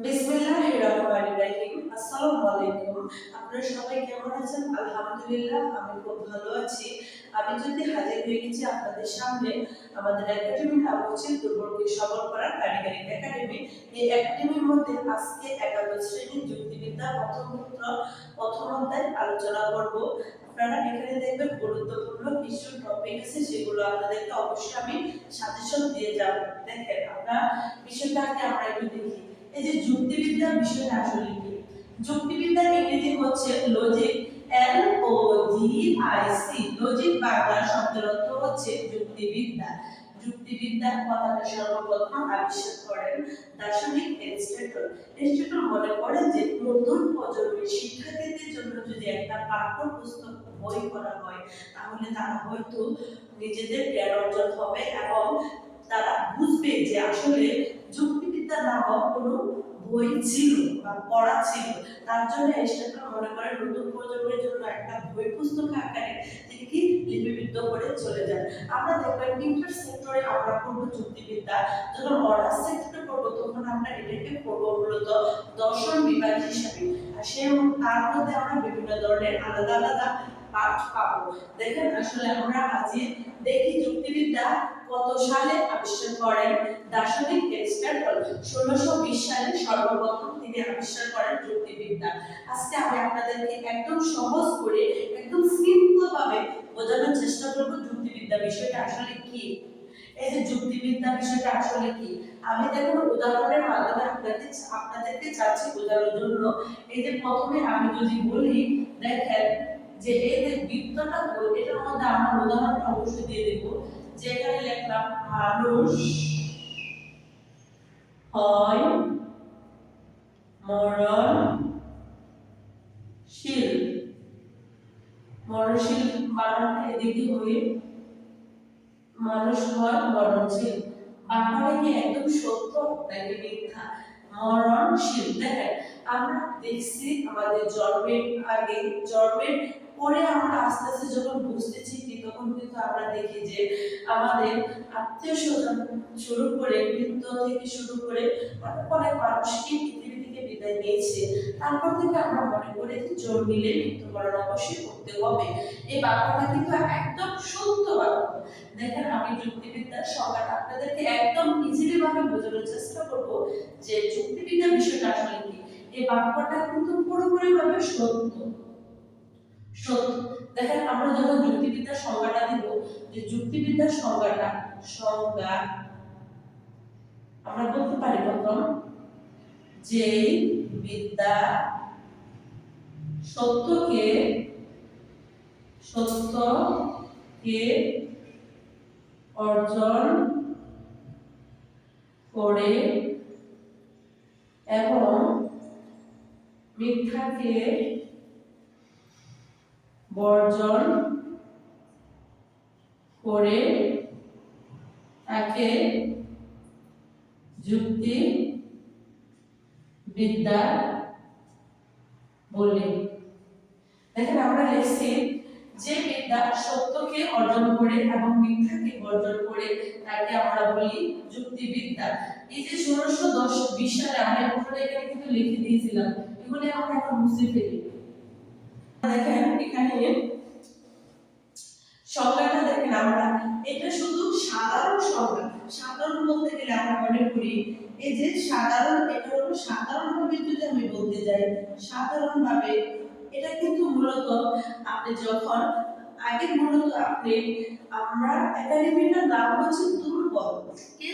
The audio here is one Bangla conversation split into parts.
বিসমিল্লাহির রহমানির রহিম। আসসালামু আলাইকুম। আপনারা সবাই কেমন আছেন? আলহামদুলিল্লাহ আমি খুব ভালো আছি। আমি যদি হাজির হয়ে গেছি আপনাদের সামনে আমাদের একাডেমির নাম হচ্ছে দুর্বলকে সবল করার কারিগরি একাডেমি। এই একাডেমির মধ্যে আজকে একাদশ শ্রেণীর যুক্তিবিদ্যা প্রথম পত্র প্রথম অধ্যায় আলোচনা করব। আপনারা এখানে দেখবেন গুরুত্বপূর্ণ কিছু টপিক আছে, সেগুলো আপনাদেরকে অবশ্যই আমি সাজেশন দিয়ে যাব। দেখেন আপনারা বিষয়টাকে আমরা একটু দেখি। এই যে যুক্তিবিদ্যার বিষয়টা আসলে কি? যুক্তিবিদ্যার ইংরেজি হচ্ছে লজিক, LOGIC। লজিক বাংলা শব্দের অর্থ হচ্ছে যুক্তিবিদ্যা। যুক্তিবিদ্যা কথাটা সর্বপ্রথম আবিষ্কার করেন দার্শনিক এরিস্টটল। এরিস্টটল মনে করেন যে নতুন প্রজন্মের শিক্ষার্থীদের জন্য যদি একটা পাঠ্যপুস্তক বই করা হয়, তাহলে তারা হয়তো নিজেদের জ্ঞান অর্জন হবে এবং তারা বুঝবে যে আসলে যুক্তিবিদ্যা নামক কোনো বই ছিল বা পড়া ছিল। তার জন্য এরিস্টটল মনে করেন নতুন প্রজন্মের জন্য একটা বই পুস্তক আকারে তিনি কি লিপিবদ্ধ করে চলে যান। আমরা দেখবেন ইন্টার সেক্টরে আমরা পড়বো যুক্তিবিদ্যা, যখন অনার্স সেক্টরে পড়বো তখন আমরা এটাকে পড়বো মূলত দর্শন বিভাগ হিসাবে। আর তার মধ্যে আমরা বিভিন্ন ধরনের আলাদা আলাদা পাঠ পাবো। দেখেন আসলে আমরা আজকে দেখি যুক্তিবিদ্যা কত সালে আবিষ্কার করেন দার্শনিক এরিস্টটল। 1620 সালে সর্বপ্রথম তিনি আবিষ্কার করেন যুক্তিবিদ্যা। আজকে আমি আপনাদেরকে একদম সহজ করে একদম সিম্পল ভাবে বোঝানোর চেষ্টা করব যুক্তিবিদ্যা বিষয়টা আসলে কি। এই যে যুক্তিবিদ্যা বিষয়টা আসলে কি, আমি দেখুন উদাহরণের মাধ্যমে আপনাদেরকে চাচ্ছি বোঝানোর জন্য। এই যে প্রথমে আমি যদি বলি, দেখেন যে এই যে বৃত্তটা বল, এটার মধ্যে আমরা উদাহরণটা অবশ্যই দিয়ে দেব। যেখানে লিখলাম মানুষ হয় মরণশীল। মরণশীল বানানটা এদিকে হয়ে মানুষ হয় মরণশীল। বাক্যটা কি একদম সত্য নাকি মিথ্যা? মরণশীল। দেখেন আমরা দেখছি আমাদের জন্মের আগে, জন্মের পরে আমরা আস্তে আস্তে যখন বুঝতে শিখি তখন কিন্তু আমরা দেখি যে আমাদের আত্মীয় স্বজন শুরু করে বৃদ্ধ থেকে শুরু করে অনেক মানুষ কি পৃথিবী থেকে বিদায় নিয়েছে। তারপর থেকে আমরা মনে করি যে জন্মিলে মৃত্যুবরণ অবশ্যই করতে হবে। এই বাক্যটা কিন্তু একদম সত্য বাক্য। দেখেন আমি যুক্তিবিদ্যার সংজ্ঞাটা আপনাদেরকে একদম ইজিলি ভাবে বোঝানোর চেষ্টা করব যে যুক্তিবিদ্যা বিষয়টা আসলে কি। এই বাক্যটা কিন্তু পুরোপুরি ভাবে সত্য। সত্য। দেখেন আমরা যখন যুক্তিবিদ্যার সংজ্ঞাটা দিব, যে যুক্তিবিদ্যার সংজ্ঞা আমরা বলতে পারি প্রথম যে বিদ্যা সত্যকে অর্জন করে এবং মিথ্যাকে বর্জন করে তাকে যুক্তিবিদ্যা বলে। দেখেন আমরা লিখছি যে বিদ্যা সত্যকে অর্জন করে এবং মিথ্যাকে বর্জন করে তাকে আমরা বলি যুক্তিবিদ্যা। এই যে 1620 সালে আমরা এগুলো এখানে কিন্তু লিখে দিয়েছিলাম, এগুলো আমরা এখন মুছে ফেলি। দেখেন এখানে সংজ্ঞাটা দেখেন, আমরা এটা শুধু সাধারণ সংজ্ঞা। সাধারণ বলতে গেলে আমরা মনে করি এই যে সাধারণ, এটা হলো সাধারণভাবে যদি আমি বলতে যাই, সাধারণভাবে এটা কিন্তু মূলত আপনি যখন আগে মূলত আমরা একাডেমিটার নাম হচ্ছে দুর্বলকে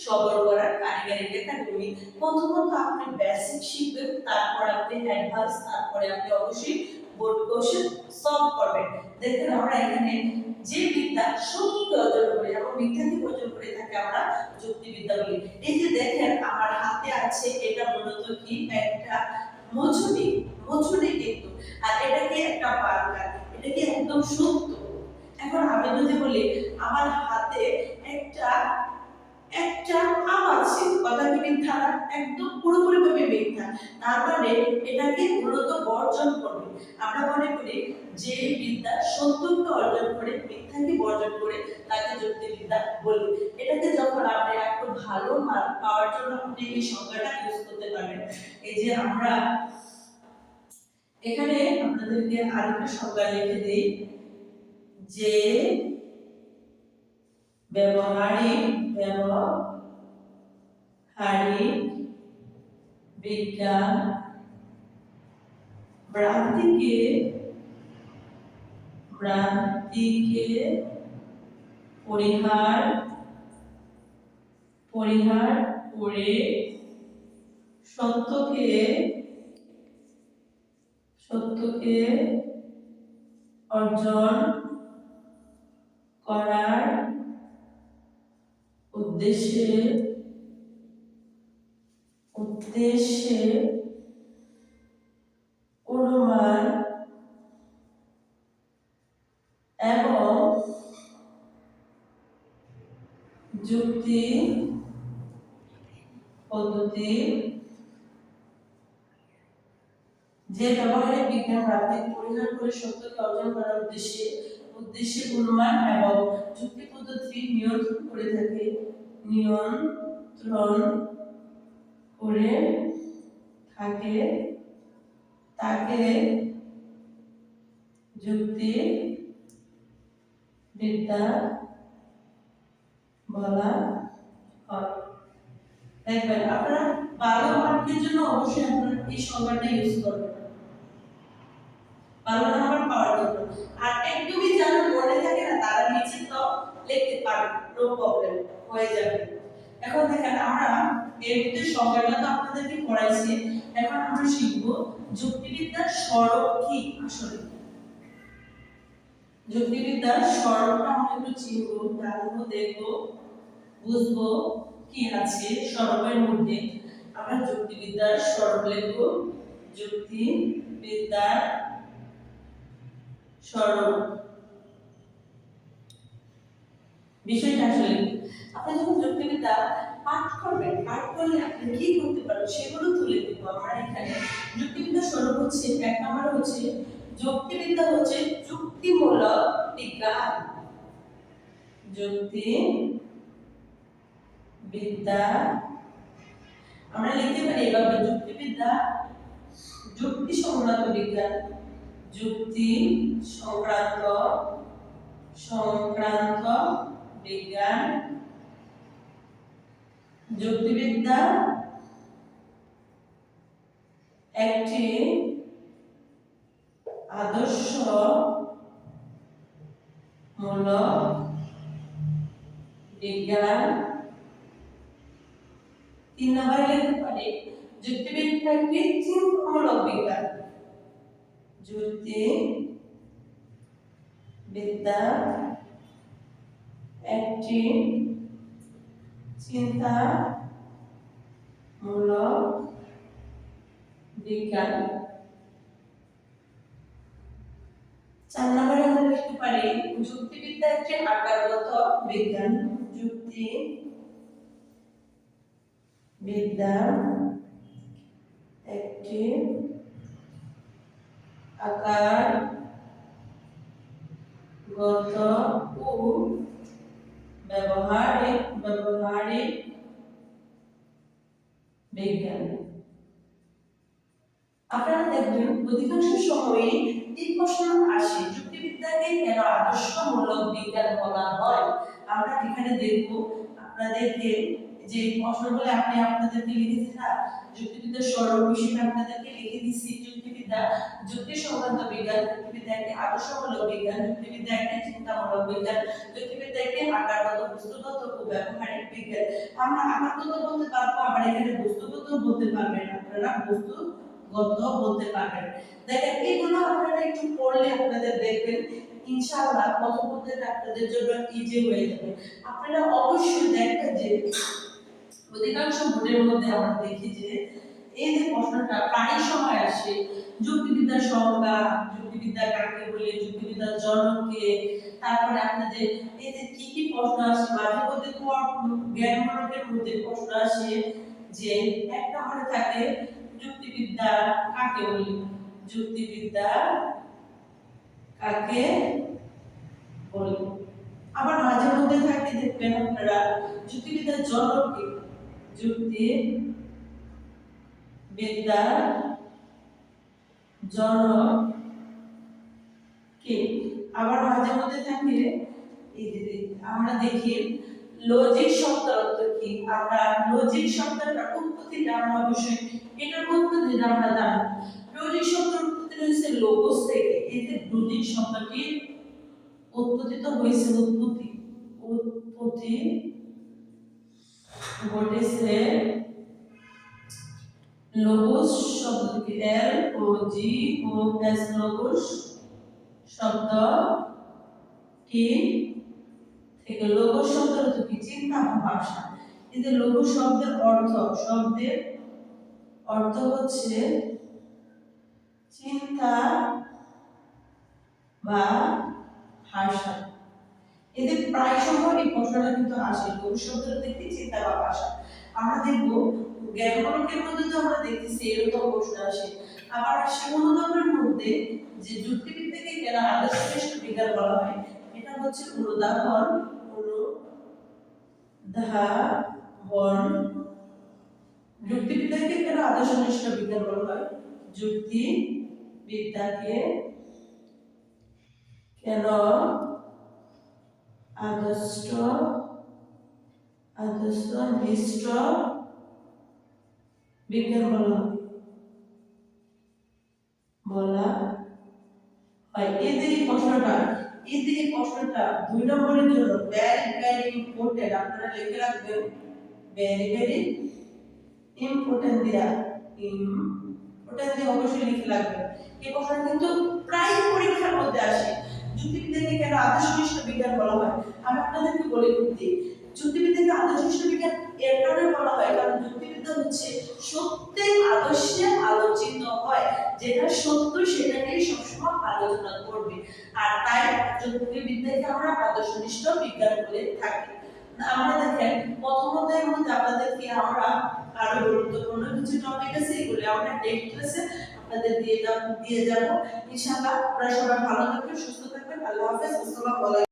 সবল করার কারিগরি একাডেমি। প্রথমত আপনি বেসিক শিখবেন, তারপর আপনি অ্যাডভান্স, তারপরে আপনি অবশ্যই বোর্ড কোশ্চেন সলভ করবেন। দেখেন আমরা এখানে যে বিদ্যা সত্যকে অর্জন করে এবং মিথ্যাকে অর্জন করে থাকে আমরা যুক্তিবিদ্যা বলি। এই যে দেখেন আমার হাতে আছে, এটা মূলত কি একটা মজুরি কিন্তু, আর এটা কি একটা বার্গার, এটা কি একদম সত্য। এখন আমি যদি বলি আমার হাতে একটা আম আছে, কথা কি মিথ্যা? একদম একদম পুরোপুরিভাবে মিথ্যা, তার মানে এটাকে মূলত বর্জন করবে। আমরা মনে করি যে বিদ্যা সত্যকে অর্জন করে মিথ্যাকে বর্জন করে তাকে যুক্তিবিদ্যা বলি। এটাকে যখন আপনি একটু ভালো মার্ক পাওয়ার জন্য আপনি এই সংজ্ঞাটা ইউজ করতে পারেন। এই যে আমরা এখানে আপনাদেরকে আরেকটা সংজ্ঞা লিখে দেই যে ব্যবহারিক বিজ্ঞান ভ্রান্তিকে পরিহার করে সত্যকে অর্জন করার উদ্দেশ্যে অনুমান এবং যুক্তি পদ্ধতি যে ব্যবহারিক বিজ্ঞান ভ্রান্তি পরিহার করে সত্যকে অর্জন করার উদ্দেশ্যে অনুমান এবং যুক্তি পদ্ধতি নিয়ন্ত্রণ করে থাকে তাকে যুক্তিবিদ্যা বলা হয়। দেখবেন আপনারা ভালো মার্কের জন্য অবশ্যই আপনারা এই সংজ্ঞাটা ইউজ করবেন ভালো নাম্বার পাওয়ার জন্য। আর একদমই যারা মনে থাকে না তারা নিচে তো লিখতে পারেন, নো প্রবলেম, হয়ে যাবে। এখন দেখেন আমরা এর মধ্যে সংজ্ঞাটা তো আপনাদেরকে পড়াইছি, এখন আমরা শিখব যুক্তিবিদ্যার স্বরূপ কি। আসলে যুক্তিবিদ্যার স্বরূপটা আমরা একটু চিনব, জানবো, দেখবো, বুঝবো কি আছে স্বরূপের মধ্যে। আমরা যুক্তিবিদ্যার স্বরূপ লিখব, যুক্তিবিদ্যার স্বরূপ। বিষয়টা আসলে আপনি যখন যুক্তিবিদ্যা পাঠ করবেন, পাঠ করলে আপনি কি করতে পারবেন সেগুলো তুলে দেব আমরা এখানে। যুক্তিবিদ্যার স্বরূপ হচ্ছে, এক নম্বর হচ্ছে যুক্তিবিদ্যা হচ্ছে যুক্তিমূলক বিজ্ঞান। যুক্তিবিদ্যা আমরা লিখতে পারি এভাবে, যুক্তিবিদ্যা যুক্তি সংক্রান্ত বিজ্ঞান, যুক্তি সংক্রান্ত বিজ্ঞান। যুক্তিবিদ্যা একটি আদর্শমূলক বিজ্ঞান। 3 নম্বরে লিখতে পারি যুক্তিবিদ্যা একটি চিন্তামূলক বিজ্ঞান। যুক্তিবিদ্যা একটি চিন্তামূলক বিজ্ঞান। 4 নম্বরে আমরা লিখতে পারি যুক্তিবিদ্যা একটি আকারগত বিজ্ঞান। যুক্তিবিদ্যা একটি আকারগত ও ব্যবহারিক বিজ্ঞান। আপনারা দেখবেন অধিকাংশ সময়ে এই প্রশ্ন আসে, যুক্তিবিদ্যাকে কেন আদর্শমূলক বিজ্ঞান বলা হয়। আমরা এখানে দেখব আপনাদেরকে যে প্রশ্নগুলো আপনি আপনাদেরকে লিখেছি না, যুক্তিবিদ্যার স্বরূপ বিষয়টা আপনাদেরকে লিখে দিচ্ছি। যুক্তিবিদ্যা যুক্তি সংক্রান্ত বিজ্ঞান, যুক্তিবিদ্যা একটি আদর্শমূলক বিজ্ঞান, যুক্তিবিদ্যা একটি চিন্তামূলক বিজ্ঞান, যুক্তিবিদ্যা একটি আকারগত বস্তুগত ও ব্যবহারিক বিজ্ঞান। আমরা আকারগত বলতে পারবো, আবার এখানে বস্তুগত বলতে পারবেন, আপনারা বস্তুগত বলতে পারবেন। দেখেন এগুলো আপনারা একটু পড়লে আপনাদের দেখবেন ইনশাআল্লাহ পরবর্তীতে আপনাদের জন্য ইজি হয়ে যাবে। আপনারা অবশ্যই দেখবেন যে অধিকাংশ বোর্ডের মধ্যে আমরা দেখি যে এই যে প্রশ্নটা প্রায় সময় আসে, যুক্তিবিদ্যার সংজ্ঞা, যুক্তিবিদ্যা কাকে বলে, যুক্তিবিদ্যার জনককে, তারপরে আপনাদের এই যে কি প্রশ্ন আসে মাঝে মধ্যে জ্ঞানমূলকের মধ্যে প্রশ্ন আসে যে এক নম্বরে থাকে যুক্তিবিদ্যা কাকে বলি, যুক্তিবিদ্যা কাকে বলি। আবার মাঝে মধ্যে থাকে দেখবেন আপনারা যুক্তিবিদ্যার জনক কে, যুক্তিবিদ্যার জনক কে। আবার মাঝে মধ্যে থাকে এই যে আমরা দেখি লজিক শব্দের অর্থ কি, আমরা লজিক শব্দের উৎপত্তিটা আমরা অবশ্যই এটার উৎপত্তিটা আমরা জানি। লজিক শব্দের উৎপত্তি হয়েছে লোগোস থেকে। এই যে লজিক শব্দটি উৎপত্তি ঘটেছে লোগোস শব্দ থেকে, LOGOS লোগোস শব্দ কি থেকে। লোগোস শব্দের অর্থ কি, চিন্তা বা ভাষা। এই যে লোগোস শব্দের অর্থ হচ্ছে চিন্তা বা ভাষা। এদের প্রায় সময় এই প্রশ্নটা কিন্তু আসে, লোগোস শব্দের অর্থ কি, চিন্তা বা ভাষা। আমরা দেখব জ্ঞানমূলকের মধ্যে তো আমরা দেখতেছি এরকম প্রশ্ন আসে। আবার আসে অনুধাবনের মধ্যে যে যুক্তিবিদ্যাকে কেন আদর্শনিষ্ঠ বিজ্ঞান বলা হয়, এটা হচ্ছে অনুধাবন। যুক্তিবিদ্যাকে কেন আদর্শনিষ্ঠ বিজ্ঞান বলা হয়, যুক্তিবিদ্যাকে কেন আদর্শনিষ্ঠ বিজ্ঞান বলা হয়। এদের প্রশ্নটা 2 নম্বরের জন্য ভেরি ইম্পর্টেন্ট, আপনারা লিখে রাখবেন, ভেরি ইম্পর্টেন্ট দিয়া অবশ্যই লিখে রাখবেন। এই প্রশ্নটা কিন্তু প্রায় পরীক্ষার মধ্যে আসে, যুক্তিবিদ্যাকে কেন আদর্শনিষ্ঠ বিজ্ঞান বলা হয়। আমি আপনাদেরকে বলে দিচ্ছি, যুক্তিবিদ্যাকে আদর্শনিষ্ঠ বিজ্ঞান এর কারণে বলা হয় কারণ যুক্তিবিদ্যা হচ্ছে সত্যের আদর্শে আলোচিত হয়, যেটা সত্য সেটাকেই সবসময় আলোচনা করবে। আর তাই যুক্তিবিদ্যাকে আমরা আদর্শনিষ্ঠ বিজ্ঞান বলে থাকি। আমরা দেখেন প্রথম অধ্যায়ের মধ্যে আপনাদেরকে আমরা আরো গুরুত্বপূর্ণ কিছু টপিক আছে, এগুলো আমরা নেক্সট ক্লাসে আপনাদের দিয়ে যাব ইনশাআল্লাহ। আপনারা সবাই ভালো থাকবেন, সুস্থ থাকবেন। আল্লাহ হাফেজ। আসসালামু আলাইকুম।